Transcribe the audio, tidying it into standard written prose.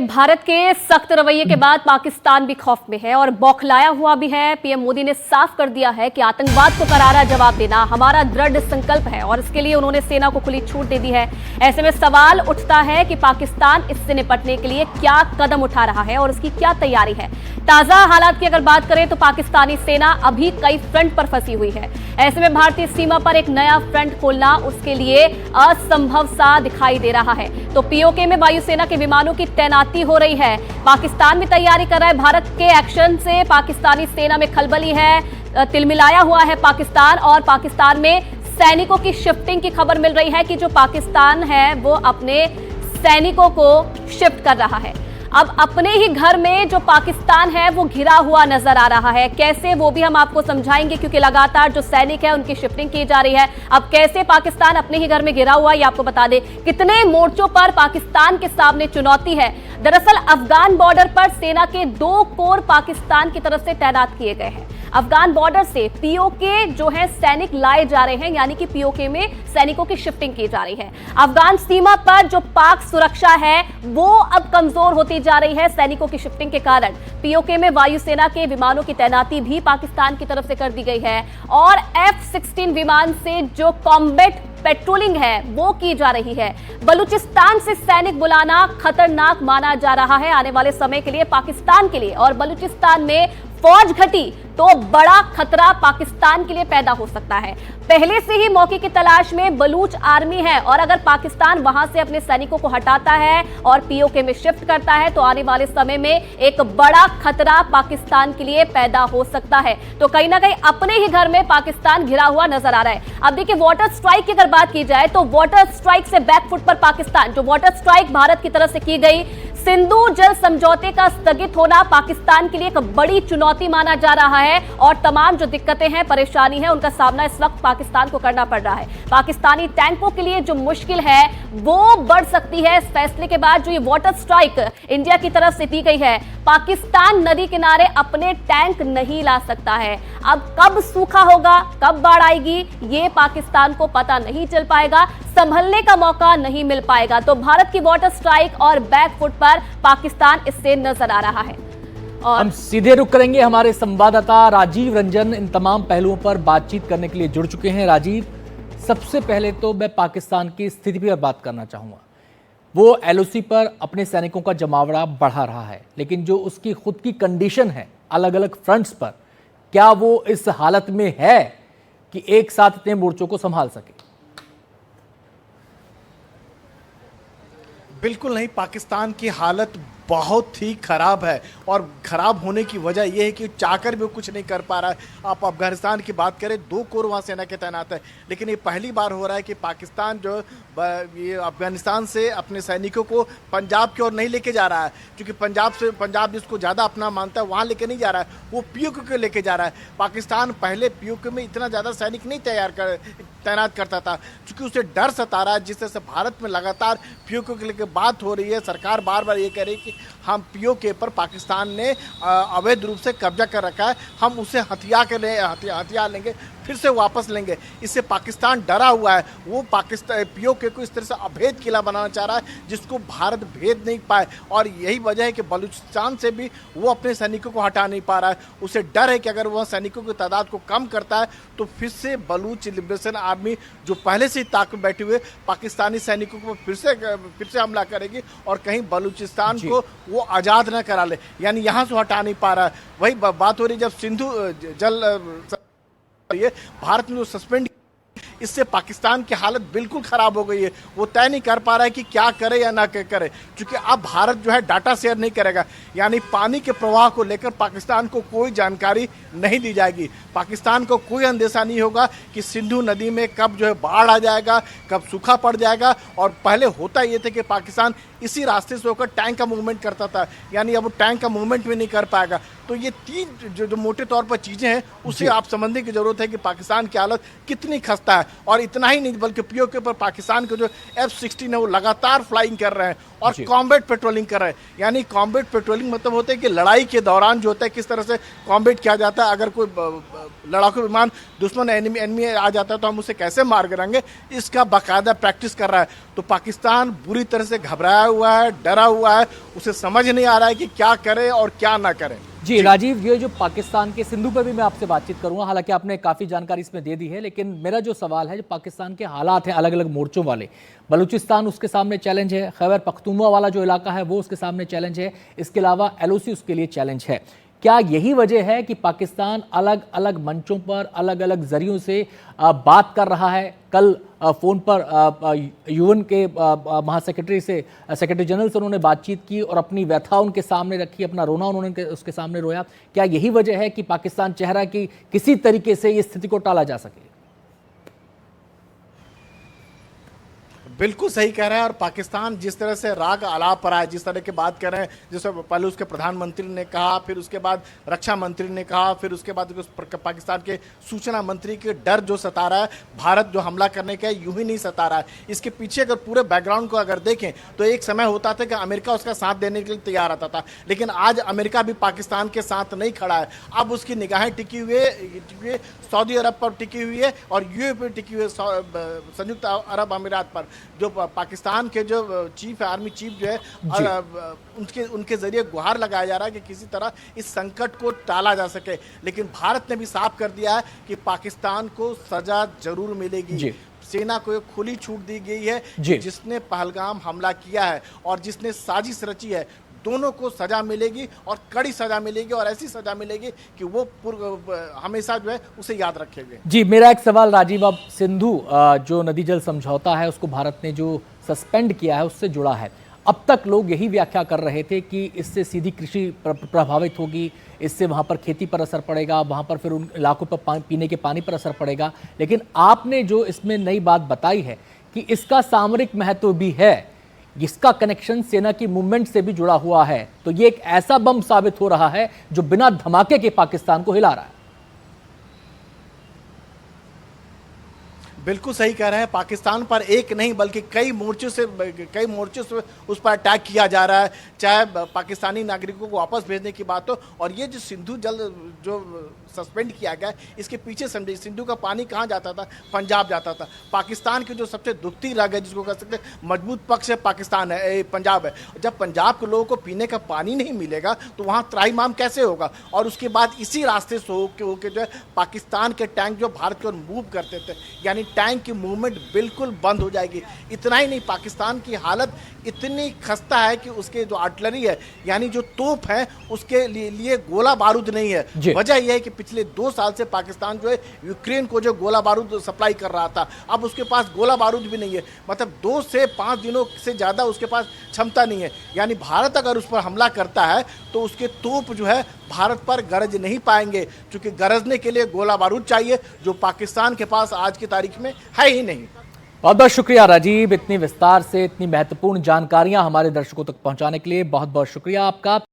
भारत के सख्त रवैये के बाद पाकिस्तान भी खौफ में है और बौखलाया हुआ भी है। पीएम मोदी ने साफ कर दिया है कि आतंकवाद को करारा जवाब देना हमारा दृढ़ संकल्प है और इसके लिए उन्होंने सेना को खुली छूट दे दी है। ऐसे में सवाल उठता है कि पाकिस्तान इससे निपटने के लिए क्या कदम उठा रहा है और उसकी क्या तैयारी है। ताजा हालात की अगर बात करें तो पाकिस्तानी सेना अभी कई फ्रंट पर फंसी हुई है। ऐसे में भारतीय सीमा पर एक नया फ्रंट खोलना उसके लिए असंभव सा दिखाई दे रहा है। तो पीओके में वायुसेना के विमानों की तैनाती हो रही है। पाकिस्तान भी तैयारी कर रहा है। भारत के एक्शन से पाकिस्तानी सेना में खलबली है, तिलमिलाया हुआ है पाकिस्तान। और पाकिस्तान में सैनिकों की शिफ्टिंग की खबर मिल रही है कि जो पाकिस्तान है वो अपने सैनिकों को शिफ्ट कर रहा है। अब अपने ही घर में जो पाकिस्तान है वो घिरा हुआ नजर आ रहा है। कैसे, वो भी हम आपको समझाएंगे, क्योंकि लगातार जो सैनिक है उनकी शिफ्टिंग की जा रही है। अब कैसे पाकिस्तान अपने ही घर में घिरा हुआ है ये आपको बता दें। कितने मोर्चों पर पाकिस्तान के सामने चुनौती है। दरअसल अफगान बॉर्डर पर सेना के 2 कोर पाकिस्तान की तरफ से तैनात किए गए हैं। अफगान बॉर्डर से पीओके जो है सैनिक लाए जा रहे हैं, यानी कि पीओके में सैनिकों की शिफ्टिंग की जा रही है। अफगान सीमा पर जो पाक सुरक्षा है वो अब कमजोर होती जा रही है सैनिकों की शिफ्टिंग के कारण। पीओके में वायुसेना के विमानों की तैनाती भी पाकिस्तान की तरफ से कर दी गई है और F-16 विमान से जो कॉम्बैट पेट्रोलिंग है वो की जा रही है। बलूचिस्तान से सैनिक बुलाना खतरनाक माना जा रहा है आने वाले समय के लिए पाकिस्तान के लिए। और बलूचिस्तान में फौज घटी तो बड़ा खतरा पाकिस्तान के लिए पैदा हो सकता है। पहले से ही मौके की तलाश में बलूच आर्मी है और अगर पाकिस्तान वहां से अपने सैनिकों को हटाता है और पीओके में शिफ्ट करता है तो आने वाले समय में एक बड़ा खतरा पाकिस्तान के लिए पैदा हो सकता है। तो कहीं ना कहीं अपने ही घर में पाकिस्तान घिरा हुआ नजर आ रहा है। अब देखिए, वाटर स्ट्राइक की अगर बात की जाए तो वाटर स्ट्राइक से बैकफुट पर पाकिस्तान। जो वाटर स्ट्राइक भारत की तरफ से की गई, सिंधु जल समझौते का स्थगित होना पाकिस्तान के लिए एक बड़ी चुनौती माना जा रहा है और तमाम जो दिक्कतें हैं, परेशानी है, उनका सामना इस वक्त पाकिस्तान को करना पड़ रहा है। पाकिस्तानी टैंकों के लिए जो मुश्किल है वो बढ़ सकती है इस फैसले के बाद। जो ये वाटर स्ट्राइक इंडिया की तरफ से दी गई है, पाकिस्तान नदी किनारे अपने टैंक नहीं ला सकता है। अब कब सूखा होगा, कब बाढ़ आएगी, ये पाकिस्तान को पता नहीं चल पाएगा, संभलने का मौका नहीं मिल पाएगा। तो भारत की वाटर स्ट्राइक और बैकफुट पर पाकिस्तान इससे नजर आ रहा है। और हम सीधे रुख करेंगे, हमारे संवाददाता राजीव रंजन इन तमाम पहलुओं पर बातचीत करने के लिए जुड़ चुके हैं। राजीव, सबसे पहले तो मैं पाकिस्तान की स्थिति पर बात करना चाहूंगा। वो एलओसी पर अपने सैनिकों का जमावड़ा बढ़ा रहा है, लेकिन जो उसकी खुद की कंडीशन है अलग अलग फ्रंट्स पर, क्या वो इस हालत में है कि एक साथ इतने मोर्चों को संभाल सके? बिल्कुल नहीं, पाकिस्तान की हालत बहुत ही ख़राब है और ख़राब होने की वजह यह है कि चाहकर भी वो कुछ नहीं कर पा रहा है। आप अफगानिस्तान की बात करें, 2 कोर वहाँ सेना के तैनात है, लेकिन ये पहली बार हो रहा है कि पाकिस्तान जो ये अफगानिस्तान से अपने सैनिकों को पंजाब की ओर नहीं लेके जा रहा है, क्योंकि पंजाब जिसको ज़्यादा अपना मानता है वहाँ लेके नहीं जा रहा है, वो पीओके को लेके जा रहा है। पाकिस्तान पहले पीओके में इतना ज़्यादा सैनिक नहीं तैनात करता था, क्योंकि उसे डर सता रहा है। जिस तरह से भारत में लगातार पीओके को लेकर बात हो रही है, सरकार बार बार ये कह रही है कि हम पीओके पर पाकिस्तान ने अवैध रूप से कब्जा कर रखा है, हम उसे हथियार लेंगे, फिर से वापस लेंगे। इससे पाकिस्तान डरा हुआ है। वो पाकिस्तान पीओके को इस तरह से अभेद किला बनाना चाह रहा है जिसको भारत भेद नहीं पाए, और यही वजह है कि बलूचिस्तान से भी वो अपने सैनिकों को हटा नहीं पा रहा है। उसे डर है कि अगर वह सैनिकों की तादाद को कम करता है तो फिर से बलूच लिबरेशन आर्मी जो पहले से ही ताक में बैठे हुए पाकिस्तानी सैनिकों को फिर से हमला करेगी और कहीं बलूचिस्तान को वो आज़ाद न करा ले, यानी यहाँ से हटा नहीं पा रहा है। वही बात हो रही जब सिंधु जल भारत ने जो सस्पेंड, इससे पाकिस्तान की हालत बिल्कुल खराब हो गई है। वो तय नहीं कर पा रहा है कि क्या करे या ना करे, क्योंकि अब भारत जो है डाटा शेयर नहीं करेगा, यानी पानी के प्रवाह को लेकर पाकिस्तान को कोई जानकारी नहीं दी जाएगी। पाकिस्तान को कोई अंदेशा नहीं होगा कि सिंधु नदी में कब जो है बाढ़ आ जाएगा, कब सूखा पड़ जाएगा। और पहले होता ये था कि पाकिस्तान इसी रास्ते से होकर टैंक का मूवमेंट करता था, यानी अब वो टैंक का मूवमेंट भी नहीं कर पाएगा। तो ये 3 जो मोटे तौर पर चीज़ें हैं उससे आप समझने की जरूरत है कि पाकिस्तान की हालत कितनी खस्ता है। और इतना ही नहीं, बल्कि पीओके पर पाकिस्तान के जो F-16 है वो लगातार फ्लाइंग कर रहे हैं और कॉम्बैट पेट्रोलिंग कर रहे हैं। यानी कॉम्बैट पेट्रोलिंग मतलब होता है कि लड़ाई के दौरान जो होता है किस तरह से कॉम्बैट किया जाता है। अगर कोई लड़ाकू विमान दुश्मन एनिमी आ जाता है तो हम उसे कैसे मार गिराएंगे, इसका बाकायदा प्रैक्टिस कर रहा है। तो पाकिस्तान बुरी तरह से घबराया हुआ है, डरा हुआ है, उसे समझ नहीं आ रहा है कि क्या करे और क्या ना करे। जी राजीव, ये जो पाकिस्तान के सिंधु पर भी मैं आपसे बातचीत करूंगा, हालांकि आपने काफ़ी जानकारी इसमें दे दी है, लेकिन मेरा जो सवाल है, जो पाकिस्तान के हालात हैं अलग अलग मोर्चों वाले, बलूचिस्तान उसके सामने चैलेंज है, खैबर पख्तूनख्वा वाला जो इलाका है वो उसके सामने चैलेंज है, इसके अलावा LOC उसके लिए चैलेंज है। क्या यही वजह है कि पाकिस्तान अलग अलग मंचों पर अलग अलग जरियों से बात कर रहा है? कल फ़ोन पर UN के महासेक्रेटरी से, सेक्रेटरी जनरल से उन्होंने बातचीत की और अपनी व्यथा उनके सामने रखी, अपना रोना उन्होंने उसके सामने रोया। क्या यही वजह है कि पाकिस्तान चाह रहा है कि किसी तरीके से इस स्थिति को टाला जा सके? बिल्कुल सही कह रहे हैं। और पाकिस्तान जिस तरह से राग आलाप पर आया, जिस तरह की बात कर रहे हैं, जैसे पहले उसके प्रधानमंत्री ने कहा, फिर उसके बाद रक्षा मंत्री ने कहा, फिर उसके बाद पाकिस्तान के सूचना मंत्री के डर जो सता रहा है, भारत जो हमला करने का यूं ही नहीं सता रहा है। इसके पीछे अगर पूरे बैकग्राउंड को अगर देखें तो एक समय होता था कि अमेरिका उसका साथ देने के लिए तैयार आता था, लेकिन आज अमेरिका भी पाकिस्तान के साथ नहीं खड़ा है। अब उसकी निगाहें टिकी हुई है सऊदी अरब पर टिकी हुई है और UAE पर टिकी हुई है, संयुक्त अरब अमीरात पर। जो पाकिस्तान के जो चीफ है, आर्मी चीफ जो है, उनके जरिए गुहार लगाया जा रहा है कि किसी तरह इस संकट को टाला जा सके। लेकिन भारत ने भी साफ कर दिया है कि पाकिस्तान को सजा जरूर मिलेगी। सेना को एक खुली छूट दी गई है कि जिसने पहलगाम हमला किया है और जिसने साजिश रची है, दोनों को सजा मिलेगी और कड़ी सजा मिलेगी, और ऐसी सजा मिलेगी कि वो हमेशा जो है उसे याद रखेंगे। जी, मेरा एक सवाल राजीव, अब सिंधु जो नदी जल समझौता है उसको भारत ने जो सस्पेंड किया है उससे जुड़ा है। अब तक लोग यही व्याख्या कर रहे थे कि इससे सीधी कृषि प्रभावित होगी, इससे वहाँ पर खेती पर असर पड़ेगा, वहाँ पर फिर उन इलाकों पर पीने के पानी पर असर पड़ेगा। लेकिन आपने जो इसमें नई बात बताई है कि इसका सामरिक महत्व भी है, इसका कनेक्शन सेना की मूवमेंट से भी जुड़ा हुआ है, तो ये एक ऐसा बम साबित हो रहा है जो बिना धमाके के पाकिस्तान को हिला रहा है। बिल्कुल सही कह रहे हैं। पाकिस्तान पर एक नहीं बल्कि कई मोर्चों से उस पर अटैक किया जा रहा है, चाहे पाकिस्तानी नागरिकों को वापस भेजने की बात हो। और ये जो सिंधु जल जो सस्पेंड किया गया, इसके पीछे समझिए सिंधु का पानी कहाँ जाता था? पंजाब जाता था। पाकिस्तान की जो सबसे दुखती रग है, जिसको कह सकते हैं मजबूत पक्ष है, पाकिस्तान है, पंजाब है। जब पंजाब के लोगों को पीने का पानी नहीं मिलेगा तो वहाँ त्राहिमाम कैसे होगा? और उसके बाद इसी रास्ते से होके जो है पाकिस्तान के टैंक जो भारत की ओर मूव करते थे, यानी टैंक की मूवमेंट बिल्कुल बंद हो जाएगी। इतना ही नहीं, पाकिस्तान की हालत इतनी खस्ता है कि उसके जो आर्टिलरी है, यानी जो तोप है, उसके लिए गोला बारूद नहीं है। वजह यह है कि पिछले 2 साल से पाकिस्तान जो है यूक्रेन को जो गोला बारूद सप्लाई कर रहा था, अब उसके पास गोला बारूद भी नहीं है। मतलब 2 से 5 दिनों से ज़्यादा उसके पास क्षमता नहीं है। यानी भारत अगर उस पर हमला करता है तो उसके तोप जो है भारत पर गरज नहीं पाएंगे, क्योंकि गरजने के लिए गोला बारूद चाहिए, जो पाकिस्तान के पास आज की तारीख में है ही नहीं। बहुत बहुत शुक्रिया राजीव, इतनी विस्तार से इतनी महत्वपूर्ण जानकारियां हमारे दर्शकों तक पहुंचाने के लिए बहुत बहुत शुक्रिया आपका।